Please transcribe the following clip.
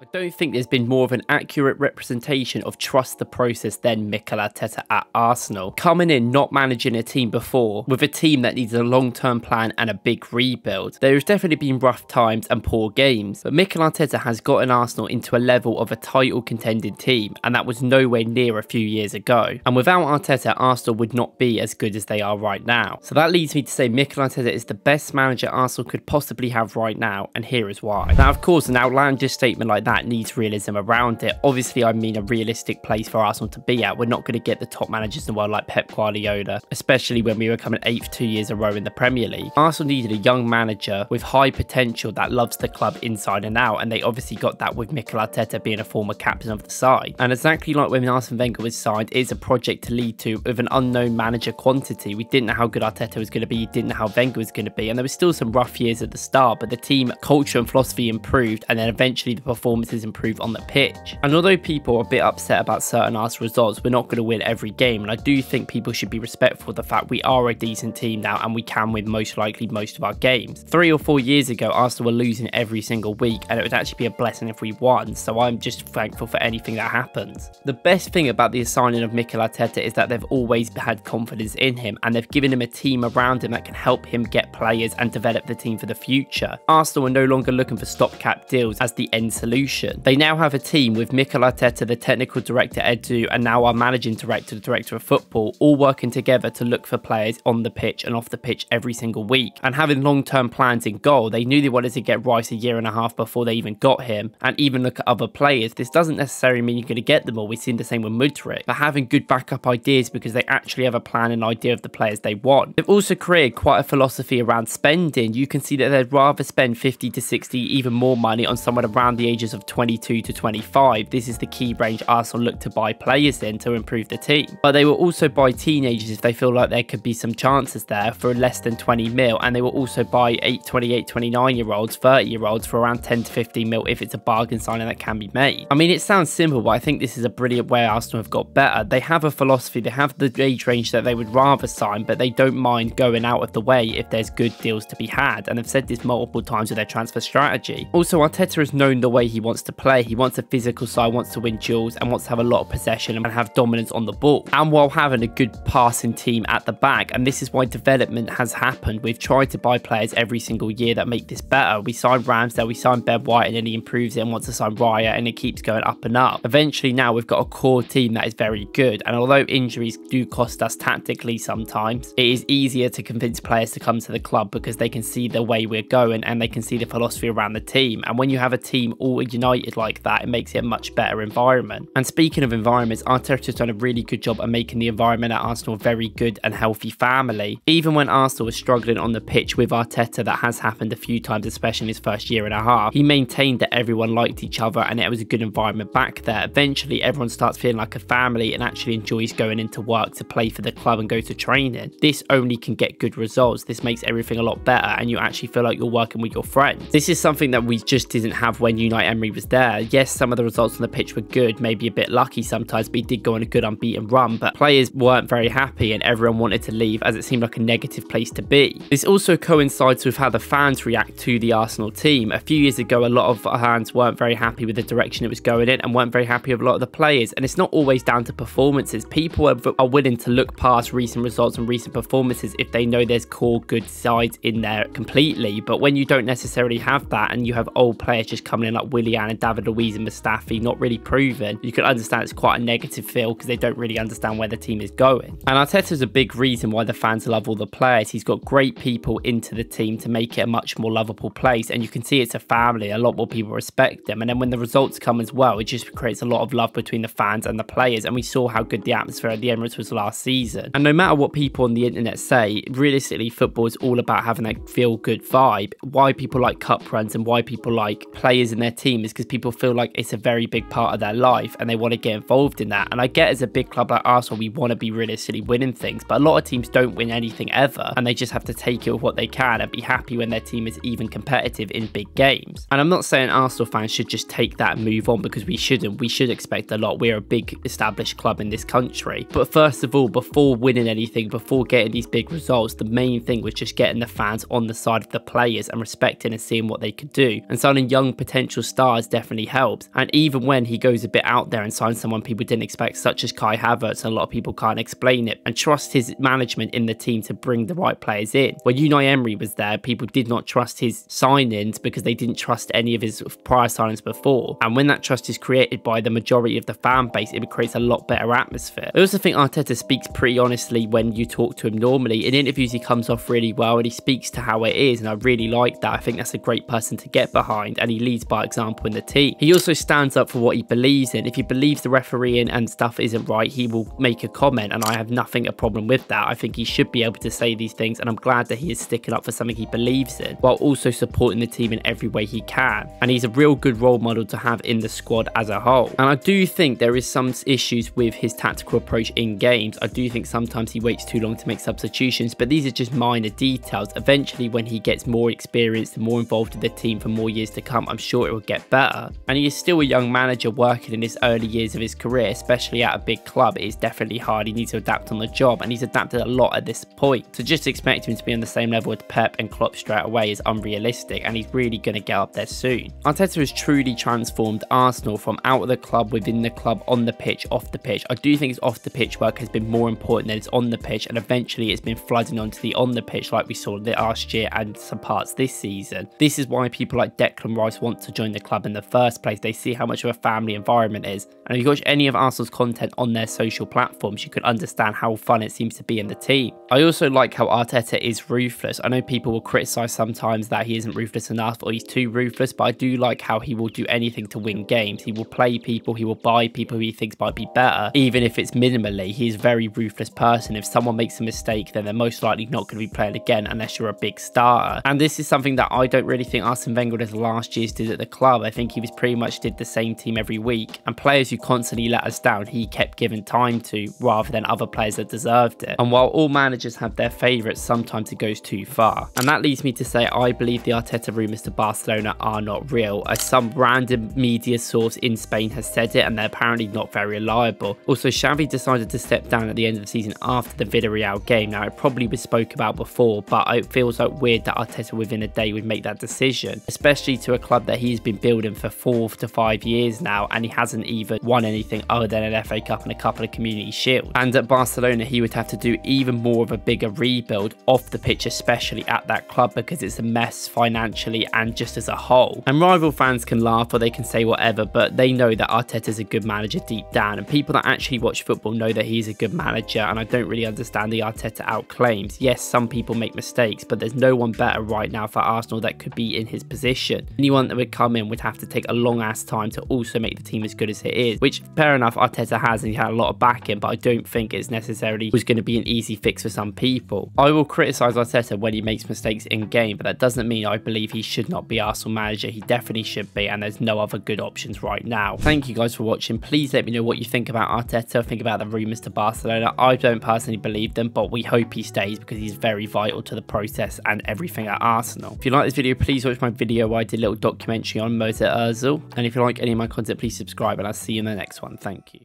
I don't think there's been more of an accurate representation of trust the process than Mikel Arteta at Arsenal. Coming in, not managing a team before, with a team that needs a long-term plan and a big rebuild. There has definitely been rough times and poor games, but Mikel Arteta has gotten Arsenal into a level of a title contending team, and that was nowhere near a few years ago. And without Arteta, Arsenal would not be as good as they are right now. So that leads me to say Mikel Arteta is the best manager Arsenal could possibly have right now, and here is why. Now, of course, an outlandish statement like that needs realism around it. Obviously, I mean a realistic place for Arsenal to be at. We're not going to get the top managers in the world like Pep Guardiola, especially when we were coming 8th 2 years in a row in the Premier League. Arsenal needed a young manager with high potential that loves the club inside and out, and they obviously got that with Mikel Arteta being a former captain of the side. And exactly like when Arsene Wenger was signed, it is a project to lead to with an unknown manager quantity. We didn't know how good Arteta was going to be, didn't know how Wenger was going to be, and there were still some rough years at the start, but the team culture and philosophy improved, and then eventually the performances improved on the pitch. And although people are a bit upset about certain Arsenal results, we're not going to win every game, and I do think people should be respectful of the fact we are a decent team now and we can win most likely most of our games. 3 or 4 years ago, Arsenal were losing every single week, and it would actually be a blessing if we won, so I'm just thankful for anything that happens. The best thing about the signing of Mikel Arteta is that they've always had confidence in him, and they've given him a team around him that can help him get players and develop the team for the future. Arsenal are no longer looking for stopgap deals as the end solution. They now have a team with Mikel Arteta, the technical director Edu, and now our managing director, the director of football, all working together to look for players on the pitch and off the pitch every single week. And having long-term plans in goal, they knew they wanted to get Rice a year and a half before they even got him, and even look at other players. This doesn't necessarily mean you're going to get them all. We've seen the same with Mudryk, but having good backup ideas because they actually have a plan and idea of the players they want. They've also created quite a philosophy around spending. You can see that they'd rather spend 50 to 60, even more money on someone around the ages of 22 to 25. This is the key range Arsenal look to buy players in to improve the team. But they will also buy teenagers if they feel like there could be some chances there for less than 20 mil, and they will also buy 28, 29-year-olds, 30-year-olds for around 10 to 15 mil if it's a bargain signing that can be made. I mean, it sounds simple, but I think this is a brilliant way Arsenal have got better. They have a philosophy, they have the age range that they would rather sign, but they don't mind going out of the way if there's good deals to be had, and they've said this multiple times with their transfer strategy. Also, Arteta has known the way he wants to play. He wants a physical side, wants to win duels, and wants to have a lot of possession and have dominance on the ball, and while having a good passing team at the back. And this is why development has happened. We've tried to buy players every single year that make this better. We signed Ramsdale, we signed Ben White, and then he improves it and wants to sign Raya, and it keeps going up and up. Eventually now we've got a core team that is very good, and although injuries do cost us tactically sometimes, it is easier to convince players to come to the club because they can see the way we're going and they can see the philosophy around the team. And when you have a team all united like that, it makes it a much better environment. And speaking of environments, Arteta's done a really good job at making the environment at Arsenal a very good and healthy family. Even when Arsenal was struggling on the pitch with Arteta, that has happened a few times, especially in his first year and a half, he maintained that everyone liked each other and it was a good environment back there. Eventually everyone starts feeling like a family and actually enjoys going into work to play for the club and go to training. This only can get good results. This makes everything a lot better, and you actually feel like you're working with your friends. This is something that we just didn't have when Unai Emery was there. Yes, some of the results on the pitch were good, maybe a bit lucky sometimes, but he did go on a good unbeaten run, but players weren't very happy and everyone wanted to leave as it seemed like a negative place to be. This also coincides with how the fans react to the Arsenal team. A few years ago, a lot of fans weren't very happy with the direction it was going in and weren't very happy with a lot of the players, and it's not always down to performances. People are willing to look past recent results and recent performances if they know there's core good sides in there completely. But when you don't necessarily have that and you have old players just coming in like Willian and David Luiz and Mustafi not really proven, you can understand it's quite a negative feel because they don't really understand where the team is going. And Arteta's a big reason why the fans love all the players. He's got great people into the team to make it a much more lovable place, and you can see it's a family. A lot more people respect them, and then when the results come as well, it just creates a lot of love between the fans and the players. And we saw how good the atmosphere at the Emirates was last season. And no matter what people on the internet say, realistically football is all about having that feel good vibe. Why people like cup runs and why people like players in their team is because people feel like it's a very big part of their life and they want to get involved in that. And I get, as a big club like Arsenal, we want to be realistically winning things, but a lot of teams don't win anything ever, and they just have to take it with what they can and be happy when their team is even competitive in big games. And I'm not saying Arsenal fans should just take that and move on, because we shouldn't. We should expect a lot. We're a big established club in this country. But first of all, before winning anything, before getting these big results, the main thing was just getting the fans on the side of the players and respecting and seeing what they could do, and signing young potential stars stars definitely helps. And even when he goes a bit out there and signs someone people didn't expect, such as Kai Havertz, and a lot of people can't explain it, and trust his management in the team to bring the right players in. When Unai Emery was there, people did not trust his signings because they didn't trust any of his prior signings before. And when that trust is created by the majority of the fan base, it creates a lot better atmosphere. I also think Arteta speaks pretty honestly when you talk to him normally. In interviews, he comes off really well and he speaks to how it is, and I really like that. I think that's a great person to get behind, and he leads by example in the team. He also stands up for what he believes in. If he believes the refereeing and stuff isn't right, he will make a comment, and I have nothing a problem with that. I think he should be able to say these things, and I'm glad that he is sticking up for something he believes in while also supporting the team in every way he can. And he's a real good role model to have in the squad as a whole. And I do think there is some issues with his tactical approach in games. I do think sometimes he waits too long to make substitutions, but these are just minor details. Eventually, when he gets more experienced and more involved with the team for more years to come, I'm sure it will get better. And he is still a young manager working in his early years of his career, especially at a big club. It is definitely hard. He needs to adapt on the job, and he's adapted a lot at this point. So just expect him to be on the same level with Pep and Klopp straight away is unrealistic, and he's really going to get up there soon. Arteta has truly transformed Arsenal from out of the club, within the club, on the pitch, off the pitch. I do think his off the pitch work has been more important than his on the pitch, and eventually it's been flooding onto the on the pitch like we saw last year and some parts this season. This is why people like Declan Rice want to join the club in the first place. They see how much of a family environment it is, and if you watch any of Arsenal's content on their social platforms, you can understand how fun it seems to be in the team. I also like how Arteta is ruthless. I know people will criticise sometimes that he isn't ruthless enough or he's too ruthless, but I do like how he will do anything to win games. He will play people, he will buy people who he thinks might be better, even if it's minimally. He's a very ruthless person. If someone makes a mistake, then they're most likely not going to be playing again unless you're a big starter. And this is something that I don't really think Arsene Wenger did last year's did at the club. I think he was pretty much did the same team every week, and players who constantly let us down, he kept giving time to rather than other players that deserved it. And while all managers have their favourites, sometimes it goes too far. And that leads me to say I believe the Arteta rumours to Barcelona are not real, as some random media source in Spain has said it, and they're apparently not very reliable. Also, Xavi decided to step down at the end of the season after the Villarreal game. Now, it probably was spoke about before, but it feels like weird that Arteta within a day would make that decision, especially to a club that he's been building for 4 to 5 years now, and he hasn't even won anything other than an FA Cup and a couple of Community Shields. And at Barcelona, he would have to do even more of a bigger rebuild off the pitch, especially at that club, because it's a mess financially and just as a whole. And rival fans can laugh or they can say whatever, but they know that Arteta's a good manager deep down, and people that actually watch football know that he's a good manager. And I don't really understand the Arteta out claims. Yes, some people make mistakes, but there's no one better right now for Arsenal that could be in his position. Anyone that would come in would have to take a long ass time to also make the team as good as it is, which fair enough, Arteta has, and he had a lot of backing, but I don't think it's necessarily was going to be an easy fix for some people. I will criticise Arteta when he makes mistakes in game, but that doesn't mean I believe he should not be Arsenal manager. He definitely should be, and there's no other good options right now. Thank you guys for watching. Please let me know what you think about Arteta, think about the rumours to Barcelona. I don't personally believe them, but we hope he stays because he's very vital to the process and everything at Arsenal. If you like this video, please watch my video where I did a little documentary on Mesut Ozil, and if you like any of my content, please subscribe, and I'll see you in the next one. Thank you.